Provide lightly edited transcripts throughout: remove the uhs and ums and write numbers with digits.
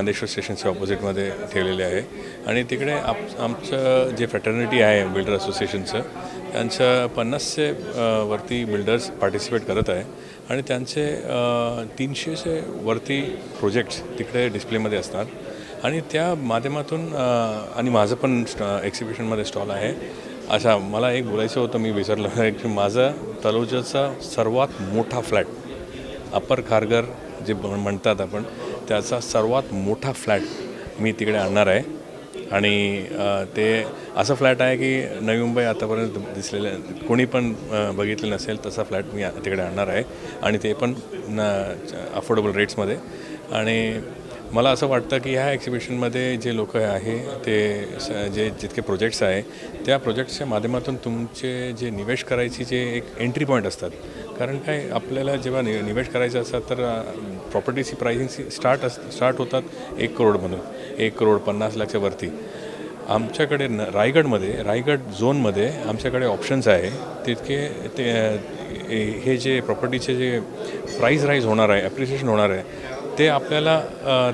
नांदेश्वर स्टेशनच्या ऑपोजिटमध्ये ठेवलेले आहे आणि तिकडे आमचं जे फ्रॅटर्निटी आहे बिल्डर असोसिएशनचं त्यांचं 50चे वरती बिल्डर्स पार्टिसिपेट करत आहे आणि त्यांचे 300चे वरती प्रोजेक्ट्स तिकडे डिस्प्लेमध्ये असणार आणि त्या माध्यमातून आणि माझं पण एक्झिबिशनमध्ये स्टॉल आहे. अच्छा, मला एक बोलायचं होतं, मी विसरलो आहे की माझा तलोजाचा सर्वात मोठा फ्लॅट अप्पर खारघर जे म्हणतात आपण, त्याचा सर्वात मोठा फ्लॅट मी तिकडे आणणार आहे आणि ते असं फ्लॅट आहे की नवी मुंबई आतापर्यंत दिसलेलं कोणी पण बघितलं नसेल तसा फ्लॅट मी तिकडे आणणार आहे आणि ते पण अफोर्डेबल रेट्समध्ये. आणि मला असं वाटतं की ह्या एक्झिबिशनमध्ये जे लोक आहे ते जे जितके प्रोजेक्ट्स आहे त्या प्रोजेक्ट्सच्या माध्यमातून तुमचे जे निवेश करायची जे एक एंट्री पॉईंट असतात. कारण काय आपल्याला जेव्हा निवेश करायचं असतात तर प्रॉपर्टीची प्राइसिंग स्टार्ट होतात 1 करोडमधून, 1,50,00,000च्या वरती. आमच्याकडे रायगड झोनमध्ये आमच्याकडे ऑप्शन्स आहे तितके हे जे प्रॉपर्टीचे जे प्राईस राईज होणार आहे, ॲप्रिसिएशन होणार आहे, ते आपल्याला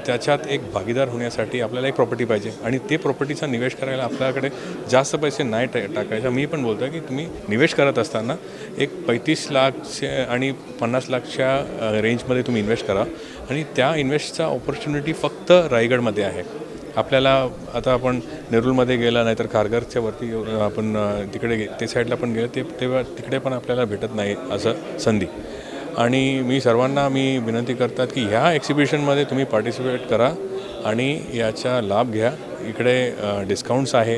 त्याच्यात एक भागीदार होण्यासाठी आपल्याला एक प्रॉपर्टी पाहिजे आणि ते प्रॉपर्टीचा निवेश करायला आपल्याकडे जास्त पैसे नाही टाकायचा. मी पण बोलतो की तुम्ही निवेश करत असताना एक 35 लाखचे आणि 50 लाखच्या रेंजमध्ये तुम्ही इन्व्हेस्ट करा आणि त्या इन्व्हेस्टचा ऑपॉर्च्युनिटी फक्त रायगडमध्ये आहे. आपल्याला आता आपण नेरूलमध्ये गेला नाहीतर खारघरच्या वरती आपण तिकडे ते साईडला पण गेलं तेव्हा तिकडे पण आपल्याला भेटत नाही असं संधी. आणि मी सर्वांना विनंती करतात की ह्या एक्झिबिशनमध्ये तुम्ही पार्टिसिपेट करा आणि याचा लाभ घ्या. इकडे डिस्काउंट्स आहे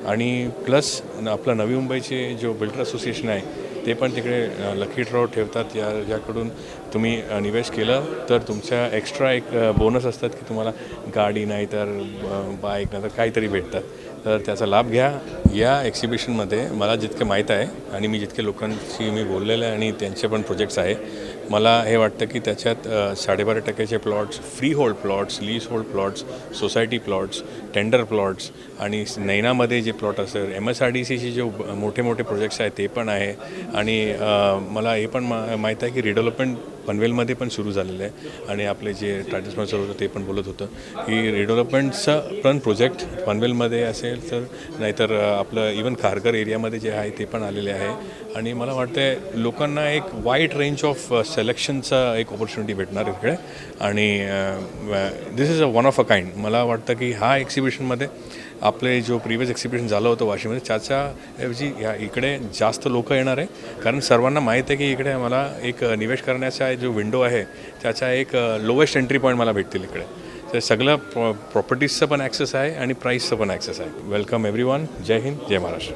आणि प्लस आपलं नवी मुंबईचे जो बिल्डर असोसिएशन आहे ते पण तिकडे लकी ड्रॉ ठेवतात. ज्याकडून तुम्ही निवेश केलं तर तुमच्या एक्स्ट्रा एक बोनस असतात की तुम्हाला गाडी नाही तर बाईक नाही तर काहीतरी भेटतात. तर त्याचा लाभ घ्या. या एक्झिबिशनमध्ये मला जितके माहीत आहे आणि मी जितके लोकांशी बोललेलं आहे आणि त्यांचे पण प्रोजेक्ट्स आहे, मला हे वाटतं की त्याच्यात 12.5% plots, free hold plots, lease hold plots, society plots, tender plots आणि नैनामध्ये जे प्लॉट असेल, MSRDCचे जे मोठे मोठे प्रोजेक्ट्स आहेत ते पण आहे. आणि मला हे पण माहीत आहे की रिडेव्हलपमेंट पनवेलमध्ये पण सुरू झालेलं आहे आणि आपले जे ट्रॅडिशनल सर होतं ते पण बोलत होतं की रिडेव्हलपमेंटचं पण प्रोजेक्ट पनवेलमध्ये असेल तर नाहीतर आपलं इवन खारघर एरियामध्ये जे आहे ते पण आलेले आहे. आणि मला वाटतं लोकांना एक वाईड रेंज ऑफ सिलेक्शनचा एक ऑपॉर्च्युनिटी भेटणार इकडे आणि this is one of a kind. मला वाटतं की ह्या एक्झिबिशनमध्ये आपले जो प्रिव्हियस एक्झिबिशन झालं होतं वाशीमध्ये त्याच्याऐवजी इकडे जास्त लोक येणार आहे. कारण सर्वांना माहीत आहे की इकडे मला एक निवेश करण्याचा जो विंडो आहे त्याचा एक लोवेस्ट एंट्री पॉईंट मला भेटतील इकडे. तर सगळं प्रॉपर्टीजचं पण ॲक्सेस आहे आणि प्राईसचं पण ॲक्सेस आहे. Welcome everyone. जय हिंद, जय महाराष्ट्र.